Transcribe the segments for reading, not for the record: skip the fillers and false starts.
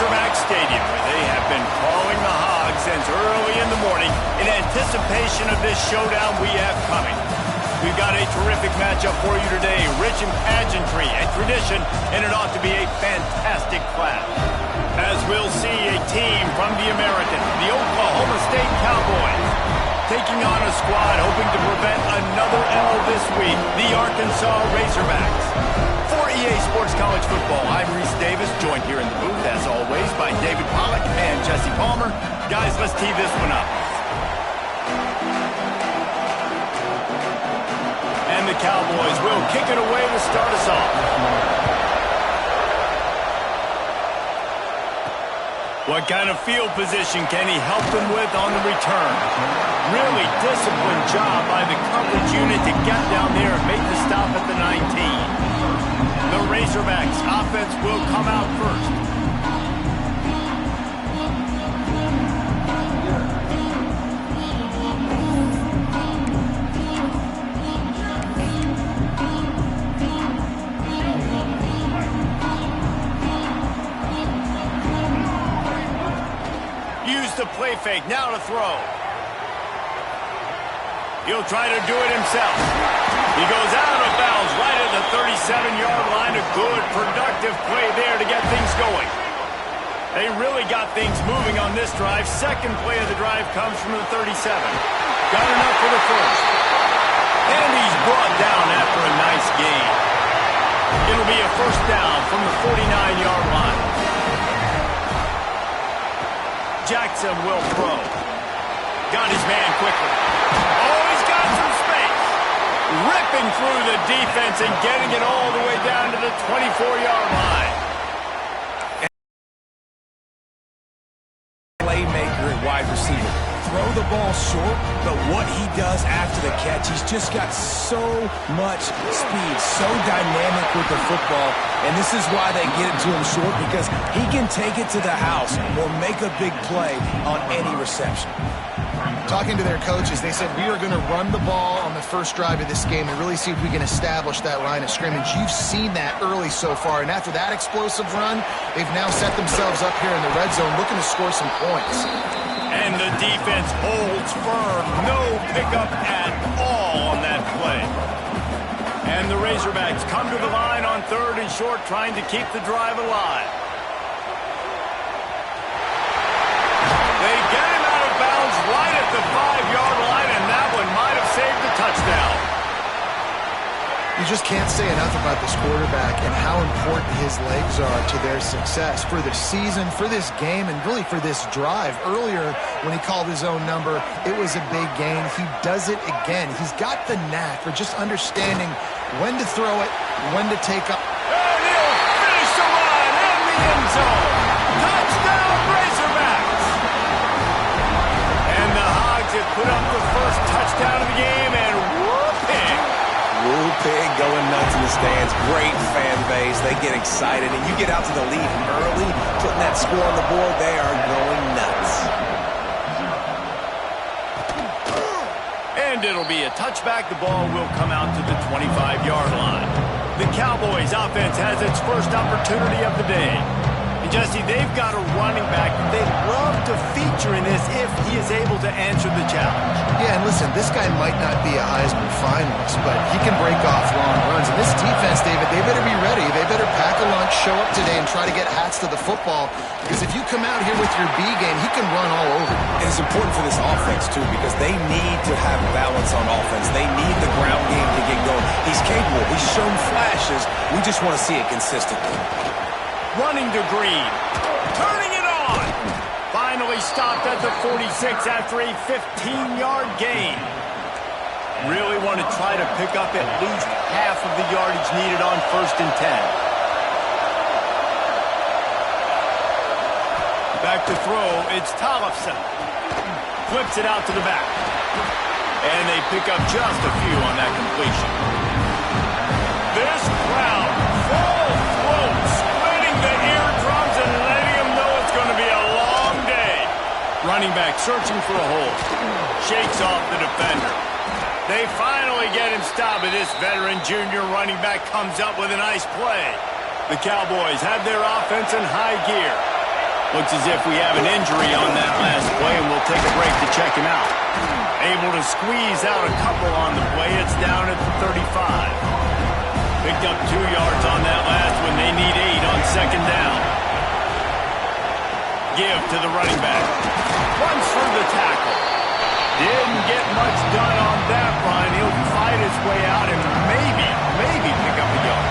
Razorback Stadium, where they have been calling the Hogs since early in the morning in anticipation of this showdown we have coming. We've got a terrific matchup for you today, rich in pageantry and tradition, and it ought to be a fantastic clash. As we'll see a team from the American, the Oklahoma State Cowboys, taking on a squad hoping to prevent another L this week, the Arkansas Razorbacks. For EA Sports College Football, I'm Reese Davis, joined here in the booth, as always, by David Pollack and Jesse Palmer. Guys, let's tee this one up. And the Cowboys will kick it away to start us off. What kind of field position can he help them with on the return? Really disciplined job by the coverage unit to get down there and make the stop at the 19. The Razorbacks offense will come out first. Use the play fake, now to throw. He'll try to do it himself. He goes out of bounds right at the 37-yard line. A good, productive play there to get things going. They really got things moving on this drive. Second play of the drive comes from the 37. Got enough for the first. And he's brought down after a nice gain. It'll be a first down from the 49-yard line. Jackson will throw. Got his man quickly. Oh, he's got some space. Ripping through the defense and getting it all the way down to the 24-yard line. Playmaker at wide receiver. Throw the ball short, but what he does after the catch, he's just got so much speed, so dynamic with the football, and this is why they get it to him short, because he can take it to the house or make a big play on any reception. Talking to their coaches, they said we are going to run the ball on the first drive of this game and really see if we can establish that line of scrimmage. You've seen that early so far, and after that explosive run, they've now set themselves up here in the red zone looking to score some points. And the defense holds firm. No pickup at all on that play. And the Razorbacks come to the line on third and short, trying to keep the drive alive. They get him out of bounds right at the 5-yard line, and that one might have saved the touchdown. You just can't say enough about this quarterback and how important his legs are to their success for the season, for this game, and really for this drive. Earlier, when he called his own number, it was a big gain. He does it again. He's got the knack for just understanding when to throw it, when to take up. And he'll finish the run in the end zone. Touchdown, Razorbacks! And the Hogs have put up the first touchdown of the game, and whooping! Woo Pig going nuts in the stands. Great fan base. They get excited, and you get out to the lead early, putting that score on the board. They are going nuts. And it'll be a touchback. The ball will come out to the 25-yard line. The Cowboys offense has its first opportunity of the day. And Jesse, they've got a running back they'd love to feature in this if he is able to answer the challenge. Yeah, and listen, this guy might not be a Heisman finalist, but he can break off long runs. And this defense, David, they better be ready. They better pack a lunch, show up today, and try to get hats to the football. Because if you come out here with your B game, he can run all over. And it's important for this offense, too, because they need to have balance on offense. They need the ground game to get going. He's capable. He's shown flashes. We just want to see it consistently. Running to Green. Turning it on. Finally stopped at the 46 after a 15-yard gain. Really want to try to pick up at least half of the yardage needed on 1st and 10. Back to throw, it's Tollefson. Flips it out to the back. And they pick up just a few on that completion. This crowd, full throat, splitting the eardrums and letting them know it's going to be a long day. Running back searching for a hole. Shakes off the defender. They finally get him stopped, and this veteran junior running back comes up with a nice play. The Cowboys have their offense in high gear. Looks as if we have an injury on that last play, and we'll take a break to check him out. Able to squeeze out a couple on the play. It's down at the 35. Picked up 2 yards on that last one. They need 8 on second down. Give to the running back. Runs through the tackle. Didn't get much done on that run. He'll fight his way out and maybe pick up a yard.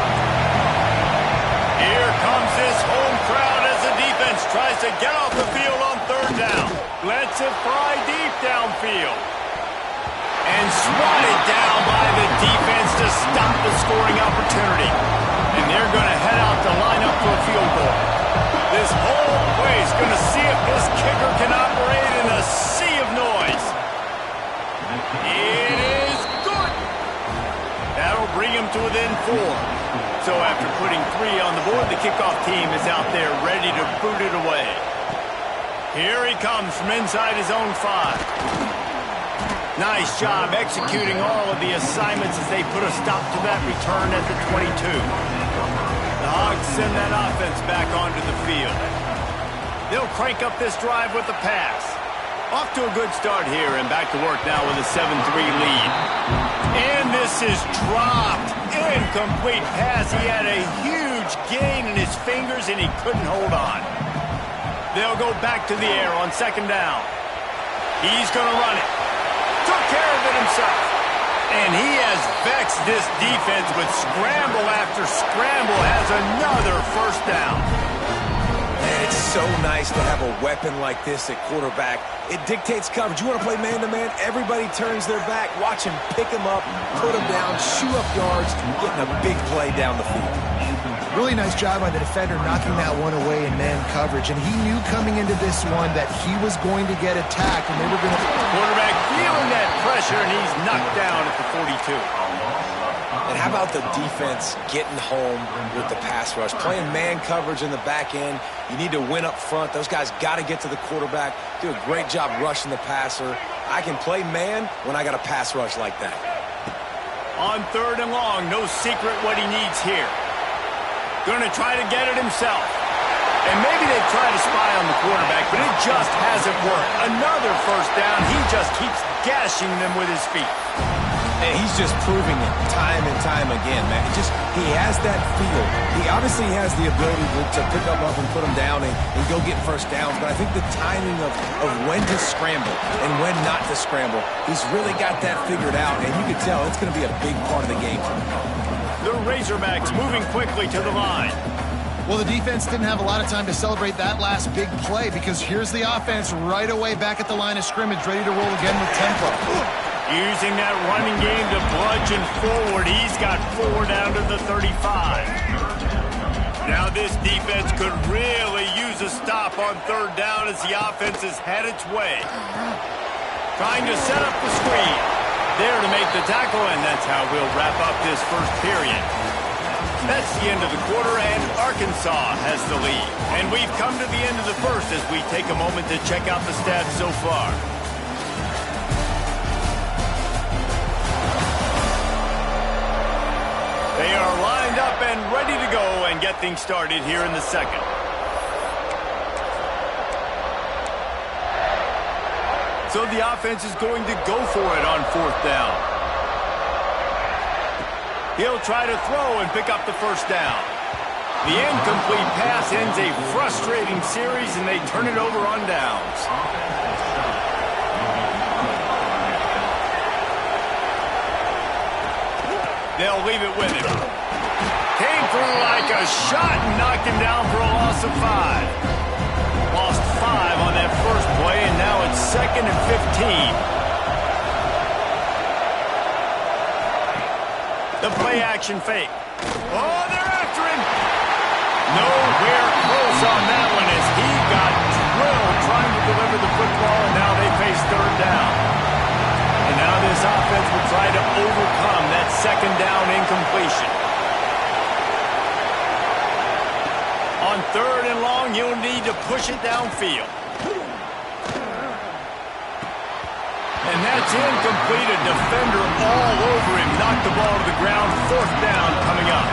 Here comes this home crowd as the defense tries to get off the field on third down. Lets it fly deep downfield. And swatted down by the defense to stop the scoring opportunity. And they're going to head out to line up for a field goal. This whole place going to see if this kicker can operate in a sea of noise. It is good. That'll bring him to within 4. So after putting 3 on the board, the kickoff team is out there ready to boot it away. Here he comes from inside his own 5. Nice job executing all of the assignments as they put a stop to that return at the 22. The Hogs send that offense back onto the field. They'll crank up this drive with the pass. Off to a good start here and back to work now with a 7-3 lead. And this is dropped. Incomplete pass. He had a huge gain in his fingers and he couldn't hold on. They'll go back to the air on second down. He's going to run it. Took care of it himself. And he has vexed this defense with scramble after scramble. Has another first down. Man, it's so nice to have a weapon like this at quarterback. It dictates coverage. You want to play man-to-man? Everybody turns their back. Watch him pick him up, put him down, shoot up yards, getting a big play down the field. Really nice job by the defender knocking that one away in man coverage. And he knew coming into this one that he was going to get attacked and they were going to... Quarterback feeling that pressure, and he's knocked down at the 42. And how about the defense getting home with the pass rush? Playing man coverage in the back end. You need to win up front. Those guys got to get to the quarterback. Do a great job rushing the passer. I can play man when I got a pass rush like that. On third and long, no secret what he needs here. Going to try to get it himself. And maybe they've tried to spy on the quarterback, but it just hasn't worked. Another first down. He just keeps gashing them with his feet. And he's just proving it time and time again, man. He has that feel. He obviously has the ability to pick up and put him down and go get first downs. But I think the timing of when to scramble and when not to scramble, he's really got that figured out. And you can tell it's going to be a big part of the game. The Razorbacks moving quickly to the line. Well, the defense didn't have a lot of time to celebrate that last big play because here's the offense right away back at the line of scrimmage, ready to roll again with tempo. Using that running game to bludgeon forward. He's got 4 down to the 35. Now this defense could really use a stop on third down as the offense has had its way. Trying to set up the screen. There to make the tackle, and that's how we'll wrap up this first period. That's the end of the quarter, and Arkansas has the lead. And we've come to the end of the first as we take a moment to check out the stats so far. They are lined up and ready to go and get things started here in the second. So the offense is going to go for it on fourth down. He'll try to throw and pick up the first down. The incomplete pass ends a frustrating series, and they turn it over on downs. They'll leave it with him. Came through like a shot and knocked him down for a loss of 5. Lost 5 on that first play, and now it's 2nd and 15. The play action fake. Oh, they're after him. Nowhere close on that one as he got drilled trying to deliver the football, and now they face third down. And now this offense will try to overcome that second down incompletion. On third and long, you'll need to push it downfield. And that's incomplete. A defender all over him. Knocked the ball to the ground. Fourth down coming up.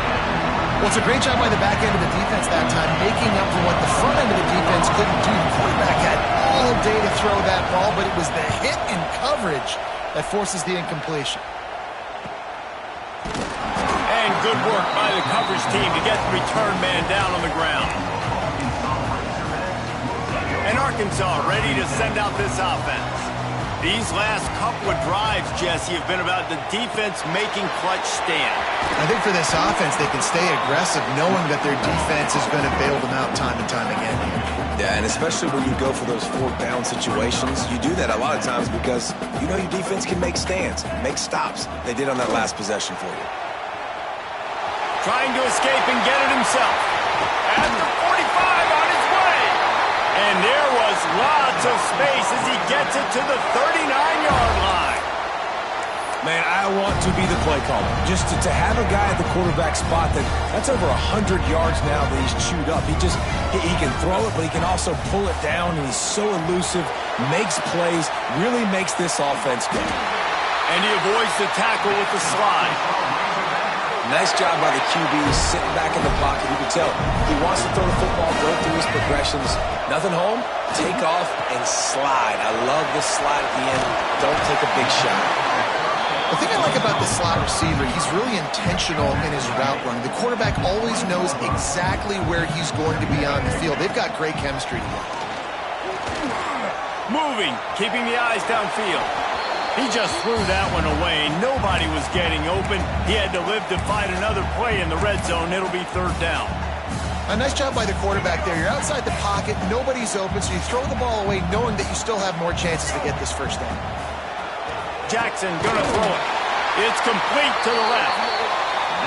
Well, it's a great job by the back end of the defense that time, making up for what the front end of the defense couldn't do. The quarterback had all day to throw that ball, but it was the hit in coverage that forces the incompletion. And good work by the coverage team to get the return man down on the ground. And Arkansas ready to send out this offense. These last couple of drives, Jesse, have been about the defense making clutch stand. I think for this offense, they can stay aggressive knowing that their defense is going to bail them out time and time again. Yeah, and especially when you go for those fourth down situations, you do that a lot of times because you know your defense can make stands, make stops. They did on that last possession for you. Trying to escape and get it himself. At the 45 on his way. And there was lots of space as he gets it to the 39-yard line. Man, I want to be the play caller. Just to have a guy at the quarterback spot that's over 100 yards now that he's chewed up. He can throw it, but he can also pull it down, and he's so elusive, makes plays, really makes this offense go. And he avoids the tackle with the slide. Nice job by the QB sitting back in the pocket. You can tell he wants to throw the football, go through his progressions. Nothing home, take off and slide. I love this slide at the end. Don't take a big shot. The thing I like about the slot receiver, he's really intentional in his route running. The quarterback always knows exactly where he's going to be on the field. They've got great chemistry together. Moving, keeping the eyes downfield. He just threw that one away. Nobody was getting open. He had to live to fight another play in the red zone. It'll be third down. A nice job by the quarterback there. You're outside the pocket. Nobody's open, so you throw the ball away knowing that you still have more chances to get this first down. Jackson gonna throw it. It's complete to the left.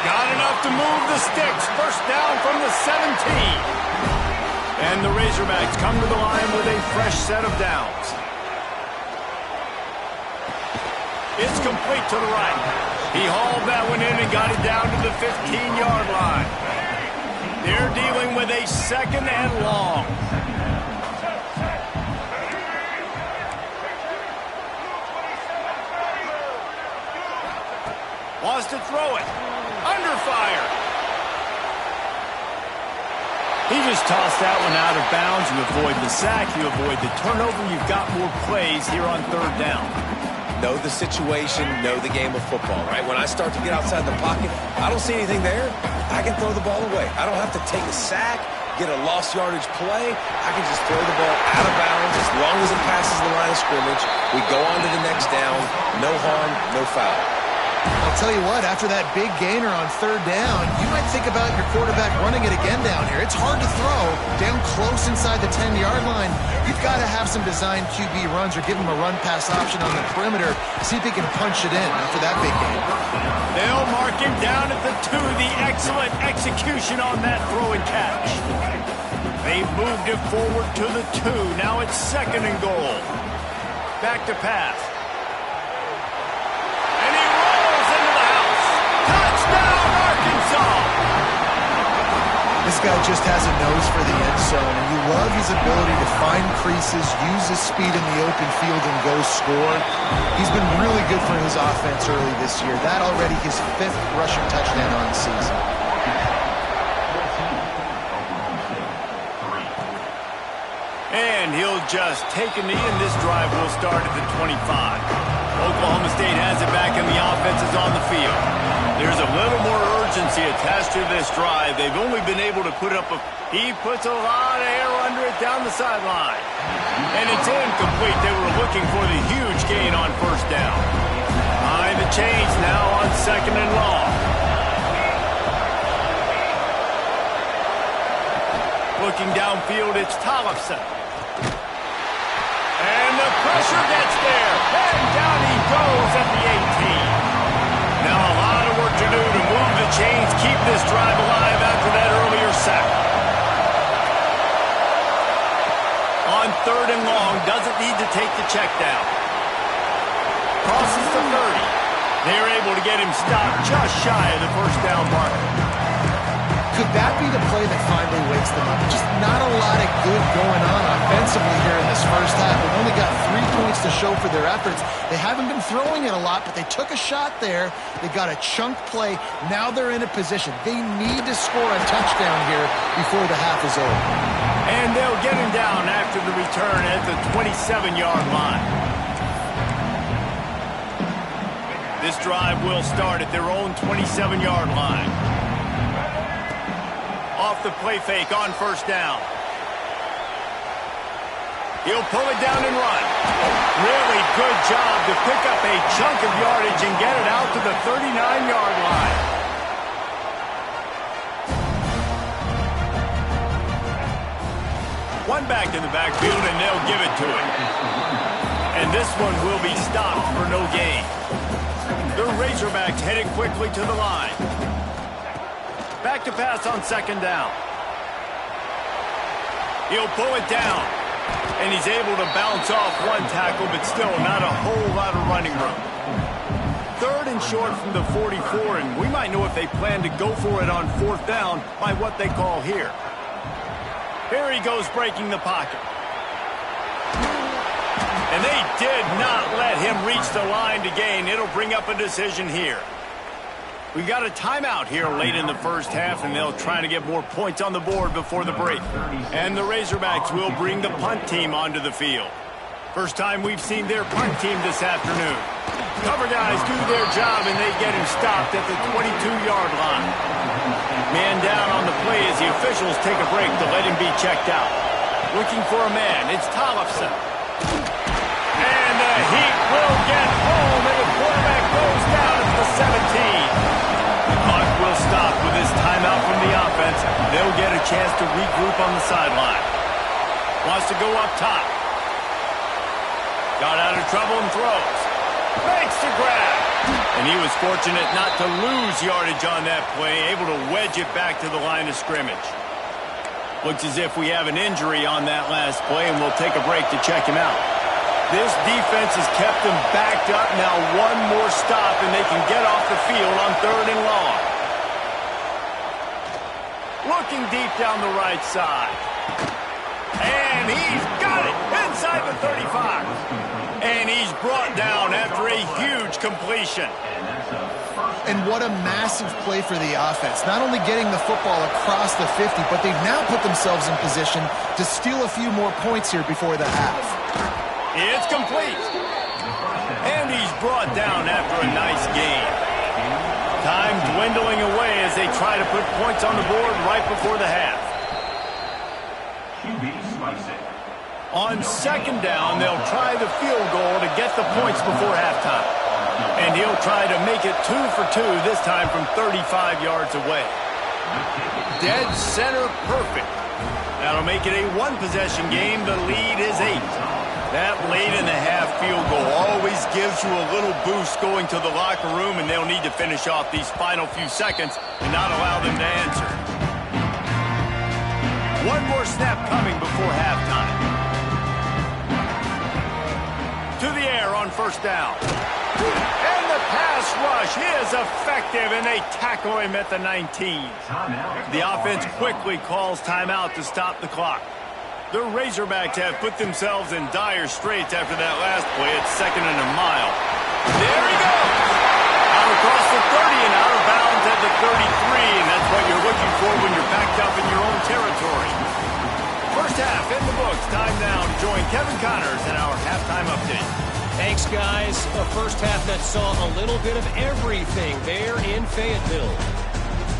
Got enough to move the sticks. First down from the 17. And the Razorbacks come to the line with a fresh set of downs. It's complete to the right. He hauled that one in and got it down to the 15-yard line. They're dealing with a second and long. Wants to throw it. Under fire. He just tossed that one out of bounds. You avoid the sack. You avoid the turnover. You've got more plays here on third down. Know the situation, know the game of football, right? When I start to get outside the pocket, I don't see anything there. I can throw the ball away. I don't have to take a sack, get a lost yardage play. I can just throw the ball out of bounds as long as it passes the line of scrimmage. We go on to the next down. No harm, no foul. I'll tell you what, after that big gainer on third down, you might think about your quarterback running it again down here. It's hard to throw down close inside the 10-yard line. You've got to have some designed QB runs or give him a run-pass option on the perimeter. See if he can punch it in after that big gain. They'll mark him down at the 2. The excellent execution on that throw and catch. They've moved it forward to the 2. Now it's second and goal. Back to pass. This guy just has a nose for the end zone, and you love his ability to find creases, use his speed in the open field, and go score. He's been really good for his offense early this year. That already his 5th rushing touchdown on the season. And he'll just take a knee, and this drive will start at the 25. Oklahoma State has it back, and the offense is on the field. There's a little more urgency attached to this drive. They've only been able to put up He puts a lot of air under it down the sideline. And it's incomplete. They were looking for the huge gain on first down. Behind the chains now on second and long. Looking downfield, it's Tollefson. And the pressure gets there. And down he goes at the 18. Now a lot of work to do to move the chains, keep this drive alive after that earlier sack. On third and long, doesn't need to take the check down. Crosses the 30. They're able to get him stopped just shy of the first down marker. Could that be the play that finally wakes them up? Just not a lot of good going on offensively here in this first half. They've only got 3 points to show for their efforts. They haven't been throwing it a lot, but they took a shot there. They got a chunk play. Now they're in a position. They need to score a touchdown here before the half is over. And they'll get him down after the return at the 27-yard line. This drive will start at their own 27-yard line. Off the play fake on first down. He'll pull it down and run. Really good job to pick up a chunk of yardage and get it out to the 39-yard line. One back in the backfield, and they'll give it to him. And this one will be stopped for no gain. The Razorbacks headed quickly to the line. Back to pass on second down. He'll pull it down. And he's able to bounce off one tackle, but still not a whole lot of running room. Third and short from the 44, and we might know if they plan to go for it on fourth down by what they call here. Here he goes breaking the pocket. And they did not let him reach the line to gain. It'll bring up a decision here. We got a timeout here late in the first half, and they'll try to get more points on the board before the break. And the Razorbacks will bring the punt team onto the field. First time we've seen their punt team this afternoon. Cover guys do their job, and they get him stopped at the 22-yard line. Man down on the play as the officials take a break to let him be checked out. Looking for a man, it's Tollefson. And the Heat will get home, and the quarterback goes down at the 17. The clock will stop with this timeout from the offense. They'll get a chance to regroup on the sideline. Wants to go up top. Got out of trouble and throws. Makes the grab. And he was fortunate not to lose yardage on that play, able to wedge it back to the line of scrimmage. Looks as if we have an injury on that last play, and we'll take a break to check him out. This defense has kept them backed up. Now one more stop, and they can get off the field on third and long. Looking deep down the right side. And he's got it inside the 35. And he's brought down after a huge completion. And what a massive play for the offense. Not only getting the football across the 50, but they've now put themselves in position to steal a few more points here before the half. It's complete. And he's brought down after a nice gain. Time dwindling away as they try to put points on the board right before the half. On second down, they'll try the field goal to get the points before halftime. And he'll try to make it 2 for 2, this time from 35 yards away. Dead center perfect. That'll make it a one-possession game. The lead is 8. That late in the half field goal always gives you a little boost going to the locker room, and they'll need to finish off these final few seconds and not allow them to answer. One more snap coming before halftime. To the air on first down. And the pass rush is effective, and they tackle him at the 19. The offense quickly calls timeout to stop the clock. The Razorbacks have put themselves in dire straits after that last play at second and a mile. There he goes! Out across the 30 and out of bounds at the 33, and that's what you're looking for when you're backed up in your own territory. First half in the books. Time now to join Kevin Connors in our halftime update. Thanks, guys. A first half that saw a little bit of everything there in Fayetteville.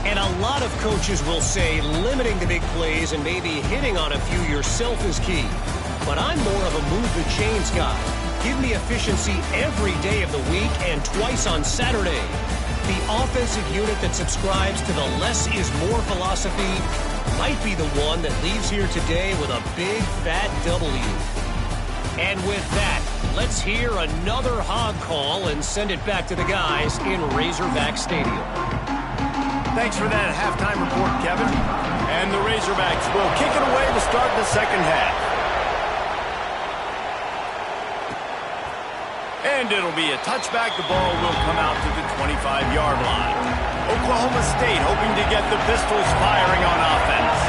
And a lot of coaches will say limiting the big plays and maybe hitting on a few yourself is key. But I'm more of a move the chains guy. Give me efficiency every day of the week and twice on Saturday. The offensive unit that subscribes to the less is more philosophy might be the one that leaves here today with a big fat W. And with that, let's hear another hog call and send it back to the guys in Razorback Stadium. Thanks for that halftime report, Kevin. And the Razorbacks will kick it away to start the second half. And it'll be a touchback. The ball will come out to the 25-yard line. Oklahoma State hoping to get the Pistols firing on offense.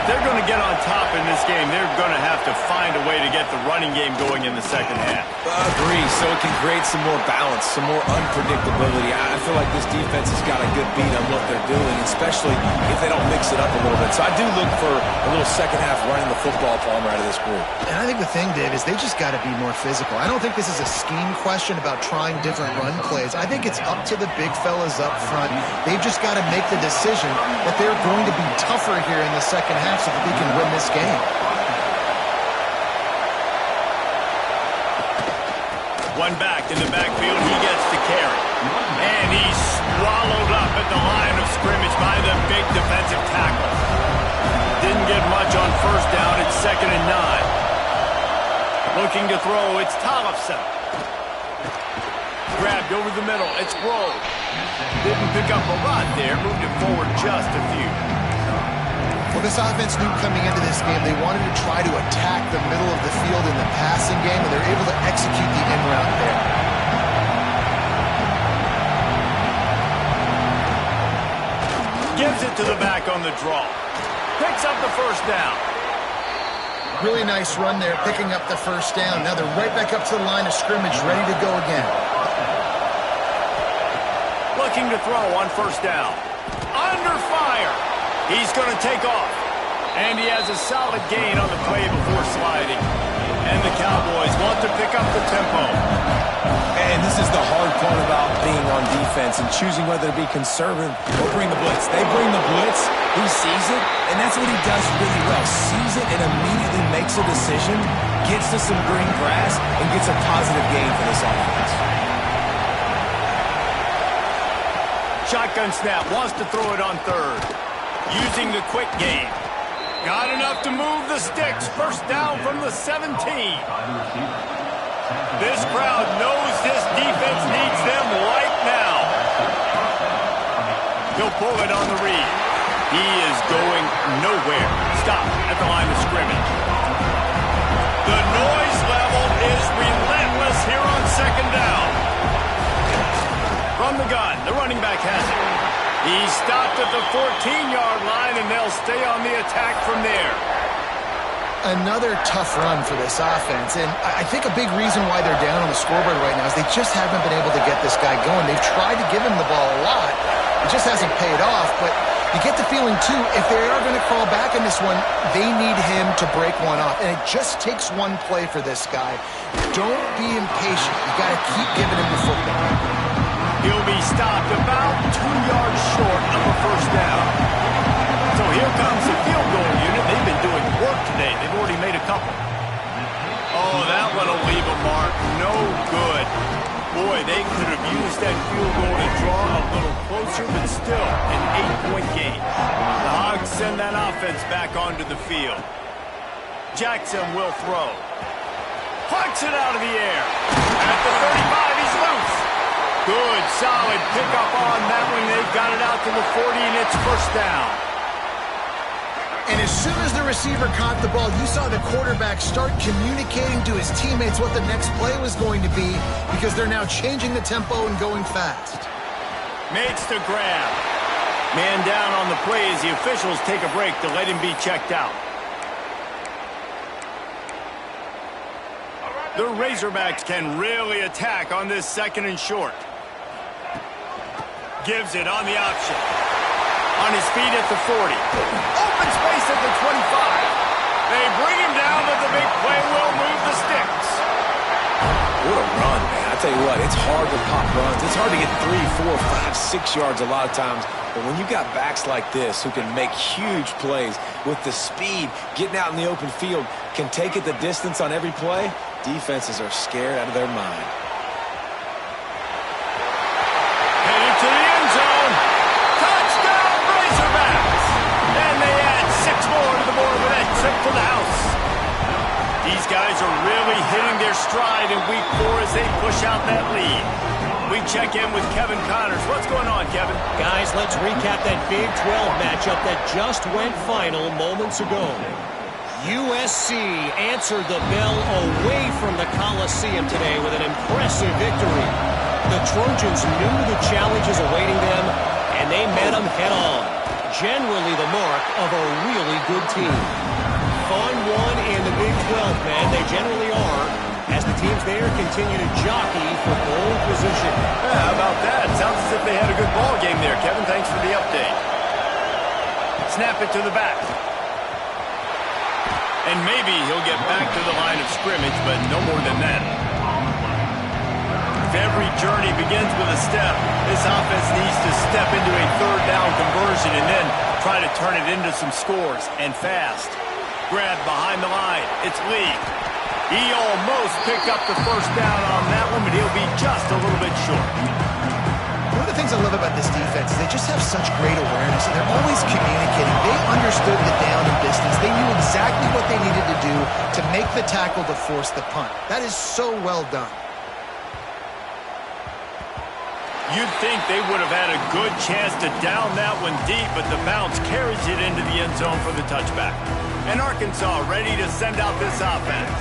If they're going to get on top in this game, they're going to have to find a way to get the running game going in the second half. Agree, so it can create some more balance, some more unpredictability. I feel like this defense has got a good beat on what they're doing, especially if they don't mix it up a little bit. So I do look for a little second half running the football Palmer out of this group. And I think the thing, Dave, is they just got to be more physical. I don't think this is a scheme question about trying different run plays. I think it's up to the big fellas up front. They've just got to make the decision that they're going to be tougher here in the second half so that they can win this game. One back in the backfield, he gets to carry. And he's swallowed up at the line of scrimmage by the big defensive tackle. Didn't get much on first down. It's 2nd and 9. Looking to throw, it's Tollefson. Grabbed over the middle, it's Grove. Didn't pick up a lot there, moved it forward just a few. Well, this offense knew coming into this game they wanted to try to attack the middle of the field in the passing game, and they're able to execute the in route there. Gives it to the back on the draw. Picks up the first down. Really nice run there, picking up the first down. Now they're right back up to the line of scrimmage, ready to go again. Looking to throw on first down. Under fire. He's going to take off. And he has a solid gain on the play before sliding. And the Cowboys want to pick up the tempo. And this is the hard part about being on defense and choosing whether to be conservative or bring the blitz. They bring the blitz, he sees it, and that's what he does really well. Sees it and immediately makes a decision, gets to some green grass, and gets a positive gain for this offense. Shotgun snap, wants to throw it on third. Using the quick game. Got enough to move the sticks. First down from the 17. This crowd knows this defense needs them right now. He'll pull it on the read. He is going nowhere. Stop at the line of scrimmage. The noise level is relentless here on second down. From the gun, the running back has it. He stopped at the 14-yard line, and they'll stay on the attack from there. Another tough run for this offense, and I think a big reason why they're down on the scoreboard right now is they just haven't been able to get this guy going. They've tried to give him the ball a lot. It just hasn't paid off, but you get the feeling, too, if they are going to crawl back in this one, they need him to break one off, and it just takes one play for this guy. Don't be impatient. You got to keep giving him the football. He'll be stopped about 2 yards short of a first down. So here comes the field goal unit. They've been doing work today. They've already made a couple. Oh, that one will leave a mark. No good. Boy, they could have used that field goal to draw a little closer, but still an 8-point game. The Hogs send that offense back onto the field. Jackson will throw. Plucks it out of the air. At the 35, he's loose. Good, solid pickup on that one. They've got it out to the 40, and it's first down. And as soon as the receiver caught the ball, you saw the quarterback start communicating to his teammates what the next play was going to be because they're now changing the tempo and going fast. Makes the grab. Man down on the play as the officials take a break to let him be checked out. The Razorbacks can really attack on this 2nd and short. Gives it on the option. On his feet at the 40. Open space at the 25. They bring him down, but the big play will move the sticks. What a run, man. I tell you what, it's hard to pop runs. It's hard to get 3, 4, 5, 6 yards a lot of times. But when you got backs like this who can make huge plays with the speed, getting out in the open field, can take it the distance on every play, defenses are scared out of their mind. Headed to the end zone. Touchdown, Razorbacks! And they add 6 more to the board with that trip to the house. These guys are really hitting their stride in week 4 as they push out that lead. We check in with Kevin Connors. What's going on, Kevin? Guys, let's recap that Big 12 matchup that just went final moments ago. USC answered the bell away from the Coliseum today with an impressive victory. The Trojans knew the challenges awaiting them, and they met them head-on. Generally the mark of a really good team. Fun one in the Big 12, man. They generally are, as the teams there continue to jockey for pole position. Yeah, how about that? Sounds as if they had a good ball game there, Kevin. Thanks for the update. Snap it to the back. And maybe he'll get back to the line of scrimmage, but no more than that. If every journey begins with a step, this offense needs to step into a third down conversion and then try to turn it into some scores, and fast. Grab behind the line. It's Lee. He almost picked up the first down on that one, but he'll be just a little bit short. One of the things I love about this defense is they just have such great awareness, and they're always communicating. They understood the down and distance. They knew exactly what they needed to do to make the tackle to force the punt. That is so well done. You'd think they would have had a good chance to down that one deep, but the bounce carries it into the end zone for the touchback. And Arkansas ready to send out this offense.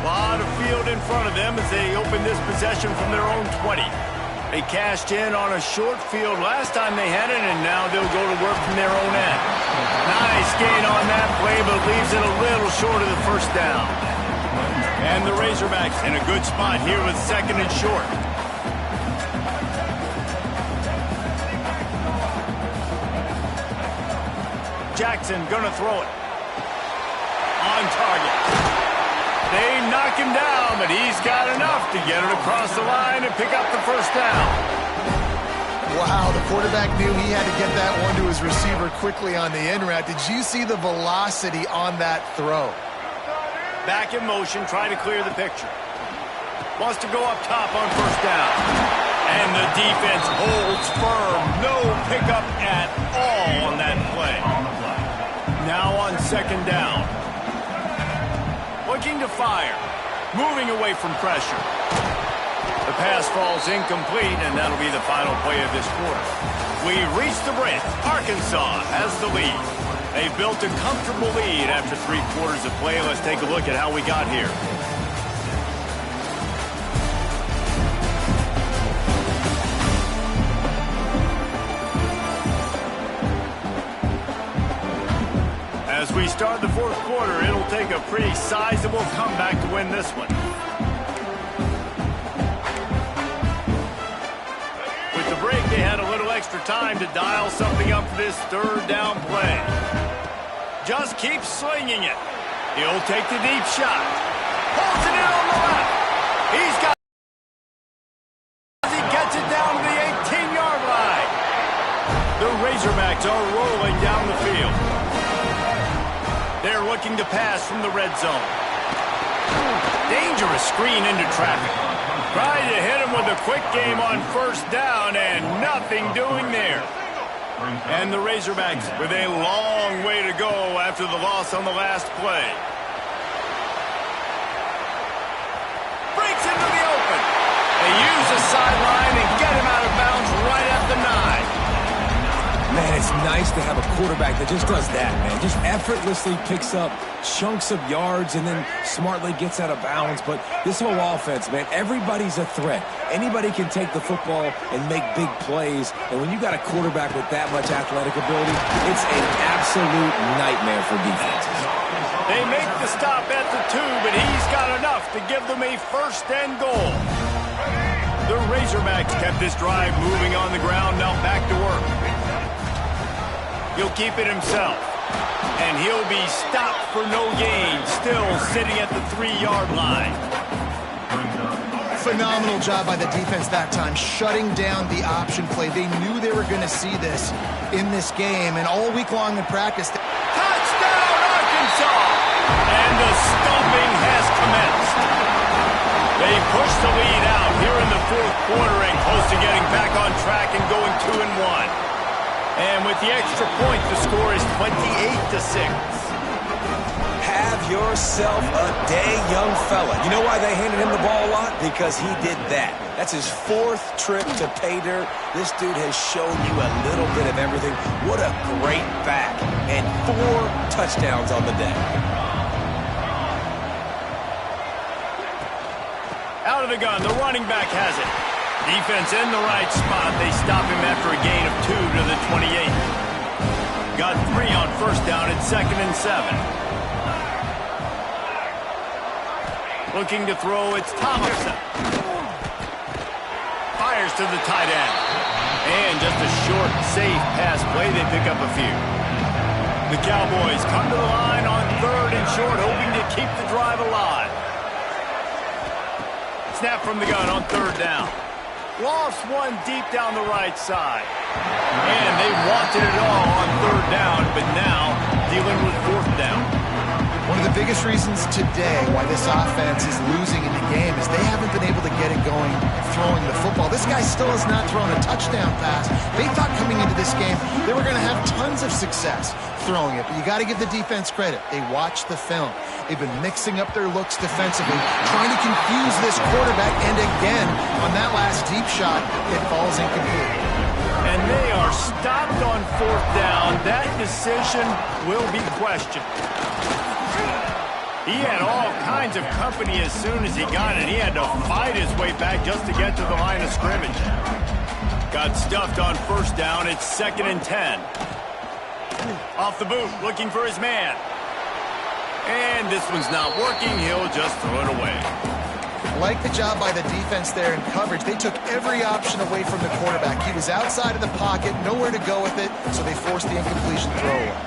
A lot of field in front of them as they open this possession from their own 20. They cashed in on a short field last time they had it, and now they'll go to work from their own end. Nice gain on that play, but leaves it a little short of the first down. And the Razorbacks in a good spot here with second and short. Jackson gonna throw it. On target. They knock him down, but he's got enough to get it across the line and pick up the first down. Wow, the quarterback knew he had to get that one to his receiver quickly on the in route. Did you see the velocity on that throw? Back in motion, trying to clear the picture. Wants to go up top on first down. And the defense holds firm. No pickup at all on that play. Now on second down. Looking to fire. Moving away from pressure. The pass falls incomplete, and that'll be the final play of this quarter. We've reached the break. Arkansas has the lead. They built a comfortable lead after 3 quarters of play. Let's take a look at how we got here. As we start the 4th quarter, it'll take a pretty sizable comeback to win this one. With the break, they had a little extra time to dial something up for this 3rd down play. Just keep slinging it. He'll take the deep shot. Pulls it in on the left. He's got as he gets it down to the 18-yard line. The Razorbacks are rolling down the field. They're looking to pass from the red zone. Dangerous screen into traffic. Tried to hit him with a quick game on first down, and nothing doing there. And the Razorbacks with a long way to go after the loss on the last play. Breaks into the open. They use the sideline and get him out of bounds right at the 9. Man, it's nice to have a quarterback that just does that, man. Just effortlessly picks up chunks of yards and then smartly gets out of bounds. But this whole offense, man, everybody's a threat. Anybody can take the football and make big plays. And when you got a quarterback with that much athletic ability, it's an absolute nightmare for defenses. They make the stop at the 2, but he's got enough to give them a first and goal. The Razorbacks kept this drive moving on the ground, now back to work. He'll keep it himself. And he'll be stopped for no gain, still sitting at the 3-yard line. Phenomenal job by the defense that time, shutting down the option play. They knew they were going to see this in this game, and all week long in practice. Touchdown, Arkansas! And the stumping has commenced. They push the lead out here in the 4th quarter and close to getting back on track and going 2-1. And with the extra point, the score is 28-6. Have yourself a day, young fella. You know why they handed him the ball a lot? Because he did that. That's his 4th trip to pay dirt. This dude has shown you a little bit of everything. What a great back. And 4 touchdowns on the day. Out of the gun, the running back has it. Defense in the right spot. They stop him after a gain of 2 to the 28. Got 3 on first down at 2nd and 7. Looking to throw, it's Thompson. Fires to the tight end. And just a short, safe pass play. They pick up a few. The Cowboys come to the line on 3rd and short, hoping to keep the drive alive. Snap from the gun on 3rd down. Lost one deep down the right side. And they wanted it all on 3rd down, but now dealing with 4th down. One of the biggest reasons today why this offense is losing in the game is they haven't been able to get it going throwing the football. This guy still has not thrown a touchdown pass. They thought coming into this game they were going to have tons of success throwing it, but you got to give the defense credit. They watched the film. They've been mixing up their looks defensively, trying to confuse this quarterback, and again, on that last deep shot, it falls incomplete. And they are stopped on 4th down. That decision will be questioned. He had all kinds of company as soon as he got it. He had to fight his way back just to get to the line of scrimmage. Got stuffed on 1st down. It's 2nd and 10. Off the boot, looking for his man. And this one's not working. He'll just throw it away. Like the job by the defense there in coverage. They took every option away from the quarterback. He was outside of the pocket, nowhere to go with it, so they forced the incompletion throwaway.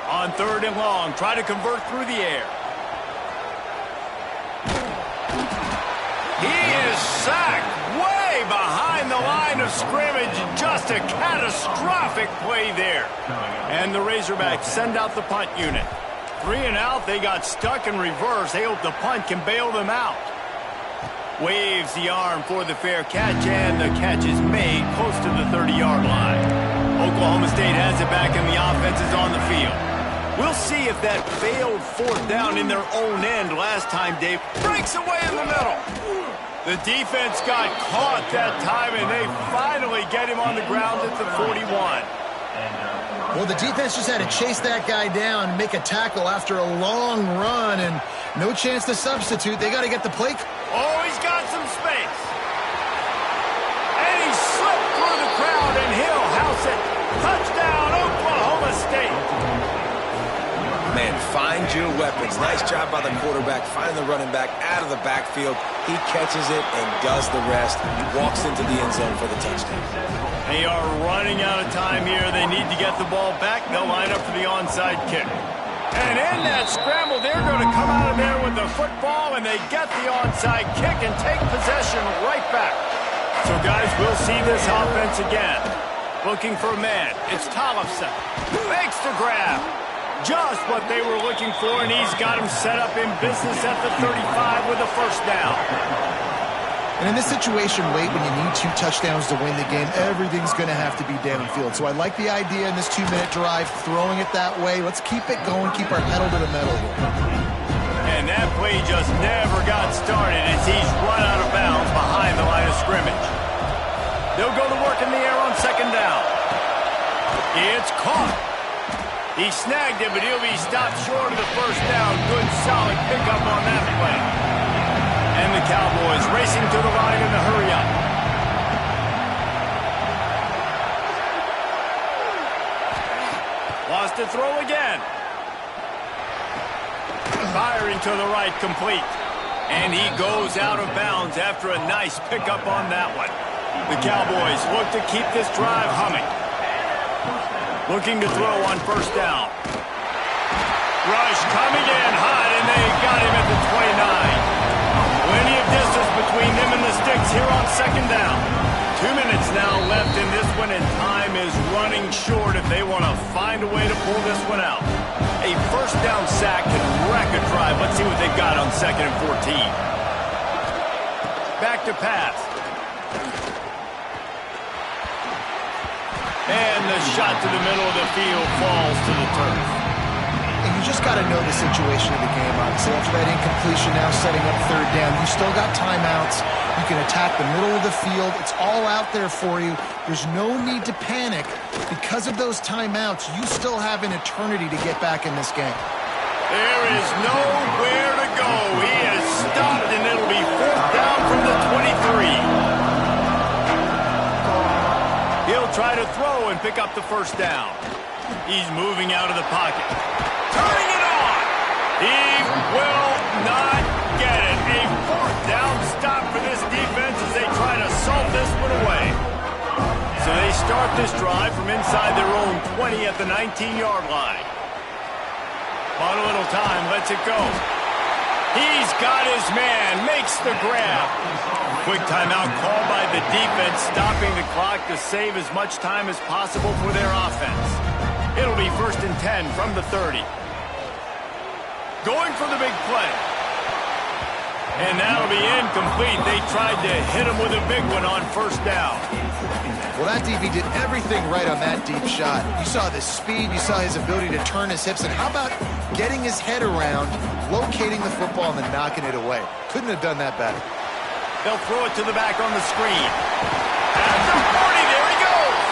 On 3rd and long, try to convert through the air. He is sacked way behind the line of scrimmage. Just a catastrophic play there. And the Razorbacks send out the punt unit. 3 and out, they got stuck in reverse. They hope the punt can bail them out. Waves the arm for the fair catch, and the catch is made close to the 30-yard line. Oklahoma State has it back, and the offense is on the field. We'll see if that failed 4th down in their own end last time, Dave, breaks away in the middle. The defense got caught that time, and they finally get him on the ground at the 41. Well, the defense just had to chase that guy down and make a tackle after a long run, and no chance to substitute. They got to get the play. Oh, he's got some space. And he slipped through the crowd, and he'll house it. Touchdown, Oklahoma State. Man, find your weapons. Nice job by the quarterback, finding the running back out of the backfield. He catches it and does the rest. He walks into the end zone for the touchdown. They are running out of time here. They need to get the ball back. They'll line up for the onside kick. And in that scramble, they're going to come out of there with the football, and they get the onside kick and take possession right back. So, guys, we'll see this offense again. Looking for a man. It's Tollefson. Makes the grab. Just what they were looking for, and he's got him set up in business at the 35 with a 1st down. And in this situation, late when you need 2 touchdowns to win the game, everything's going to have to be downfield. So I like the idea in this 2-minute drive, throwing it that way. Let's keep it going, keep our pedal to the metal here. And that play just never got started as he's run out of bounds behind the line of scrimmage. They'll go to work in the air on 2nd down. It's caught. He snagged it, but he'll be stopped short of the 1st down. Good, solid pickup on that play. And the Cowboys racing to the line in the hurry-up. Lost a throw again. Firing to the right, complete. And he goes out of bounds after a nice pickup on that one. The Cowboys look to keep this drive humming. Looking to throw on 1st down. Rush coming in hot, and they got him at the 29. Plenty of distance between them and the sticks here on 2nd down. 2 minutes now left in this one, and time is running short if they want to find a way to pull this one out. A 1st down sack can wreck a drive. Let's see what they've got on 2nd and 14. Back to pass. And the shot to the middle of the field falls to the turf. And you just got to know the situation of the game, obviously. After that incompletion, now setting up 3rd down. You still got timeouts. You can attack the middle of the field. It's all out there for you. There's no need to panic. Because of those timeouts, you still have an eternity to get back in this game. There is nowhere to go. He is stopped, and it'll be 4th down from the 23. try to throw and pick up the first down. He's moving out of the pocket. Turning it on. He will not get it. A fourth down stop for this defense as they try to salt this one away. So they start this drive from inside their own 20 at the 19-yard line. On a little time, lets it go. He's got his man, makes the grab. Quick timeout called by the defense, stopping the clock to save as much time as possible for their offense. It'll be 1st and 10 from the 30. Going for the big play. And that'll be incomplete. They tried to hit him with a big one on 1st down. Well, that DB did everything right on that deep shot. You saw the speed, you saw his ability to turn his hips, and how about getting his head around, locating the football, and then knocking it away? Couldn't have done that better. They'll throw it to the back on the screen. At the 40, there he goes!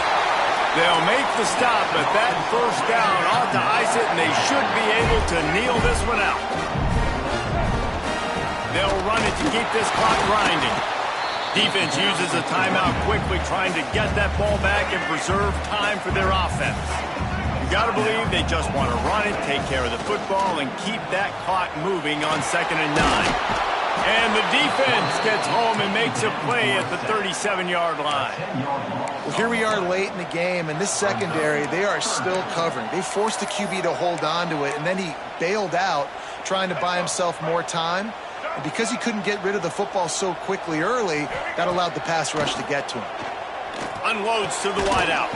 They'll make the stop, but that 1st down ought to ice it, and they should be able to kneel this one out. They'll run it to keep this clock grinding. Defense uses a timeout quickly, trying to get that ball back and preserve time for their offense. You got to believe they just want to run it, take care of the football, and keep that clock moving on 2nd and 9. And the defense gets home and makes a play at the 37-yard line. Well, here we are late in the game, and this secondary, they are still covering. They forced the QB to hold on to it, and then he bailed out, trying to buy himself more time. And because he couldn't get rid of the football so quickly early, that allowed the pass rush to get to him. Unloads to the wideout.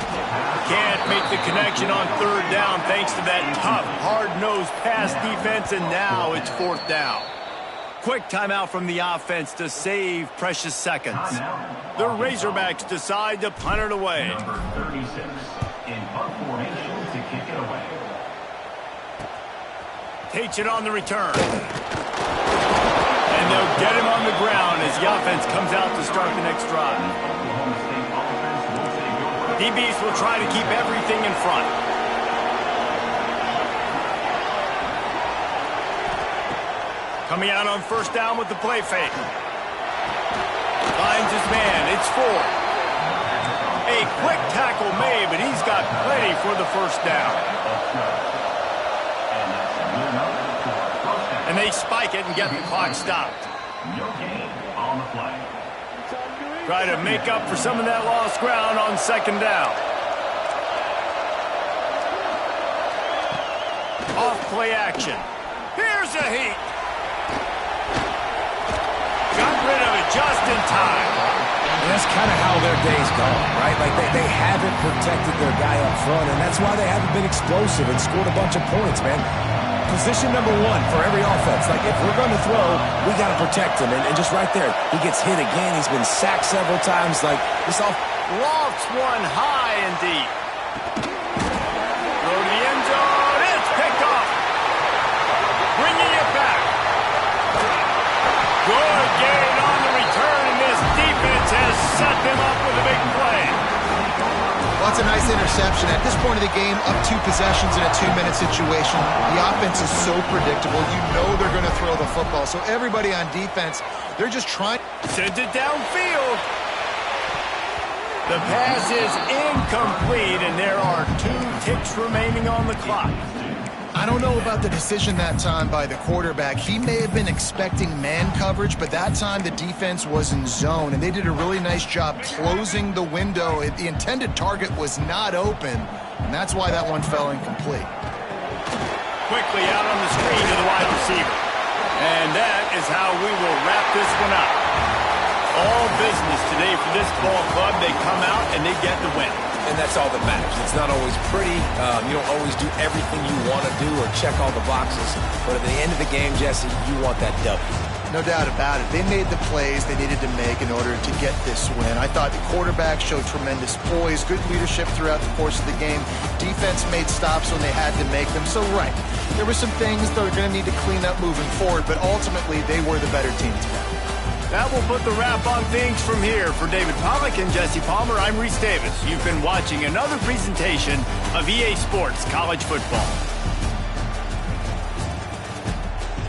Can't make the connection on 3rd down thanks to that tough, hard-nosed pass defense, and now it's 4th down. Quick timeout from the offense to save precious seconds. The Razorbacks decide to punt it away. Number 36 in punt formation to kick it away. Takes it on the return. And they'll get him on the ground as the offense comes out to start the next drive. DBs will try to keep everything in front. Coming out on 1st down with the play fake. Finds his man. It's 4. A quick tackle made, but he's got plenty for the 1st down. And they spike it and get the clock stopped. No gain on the play. Try to make up for some of that lost ground on 2nd down. Off play action. Here's a heat. Got rid of it just in time. And that's kind of how their day's gone, right? Like they haven't protected their guy up front, and that's why they haven't been explosive and scored a bunch of points, man. Position number 1 for every offense. Like, if we're going to throw, we got to protect him. And just right there, he gets hit again. He's been sacked several times. Like, this all lofts one high and deep. Throw to the end zone. It's picked off. Bringing it back. Good gain on the return, and this defense has set them up with a big play. Well, it's a nice interception. At this point of the game, up 2 possessions in a 2-minute situation, the offense is so predictable. You know they're going to throw the football. So everybody on defense, they're just trying. Sends it downfield. The pass is incomplete, and there are 2 ticks remaining on the clock. I don't know about the decision that time by the quarterback. He may have been expecting man coverage, but that time the defense was in zone, and they did a really nice job closing the window. The intended target was not open, and that's why that one fell incomplete. Quickly out on the screen to the wide receiver. And that is how we will wrap this one up. All business today for this ball club. They come out and they get the win. and that's all that matters. It's not always pretty. You don't always do everything you want to do or check all the boxes. But at the end of the game, Jesse, you want that W. No doubt about it. They made the plays they needed to make in order to get this win. I thought the quarterback showed tremendous poise, good leadership throughout the course of the game. Defense made stops when they had to make them. So, right, there were some things they're going to need to clean up moving forward, but ultimately they were the better team today. That will put the wrap on things from here. For David Pollack and Jesse Palmer, I'm Reese Davis. You've been watching another presentation of EA Sports College Football.